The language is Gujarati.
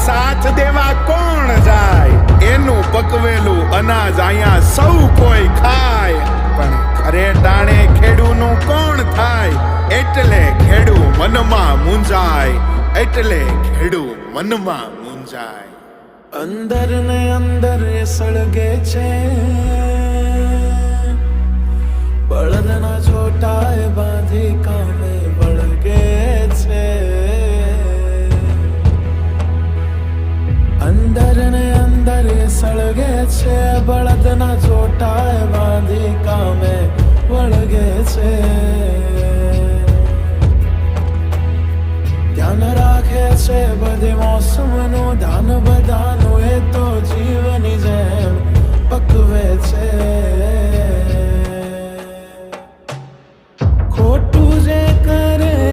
સાથ દેવા કોણ જાય? એનું પકવેલું અનાજ અહીંયા સૌ કોઈ ખાય, પણ ખરે ટાણે ખેડૂનું કોણ થાય? એટલે ખેડૂ મનમાં મૂંઝાય, એટલે ખેડૂ મનમાં મૂંઝાય. અંદર ને અંદર એ સળગે છે, બળદના ચોટાએ બાંધી કામે વળગે છે. અંદર ને અંદર એ સળગે છે, બળદના ચોટાએ બાંધી કામે વળગે છે. ધ્યાન રાખે છે બધી મોસમનું, ધાન બધાનું, એ તો જીવની જેમ પકવે છે.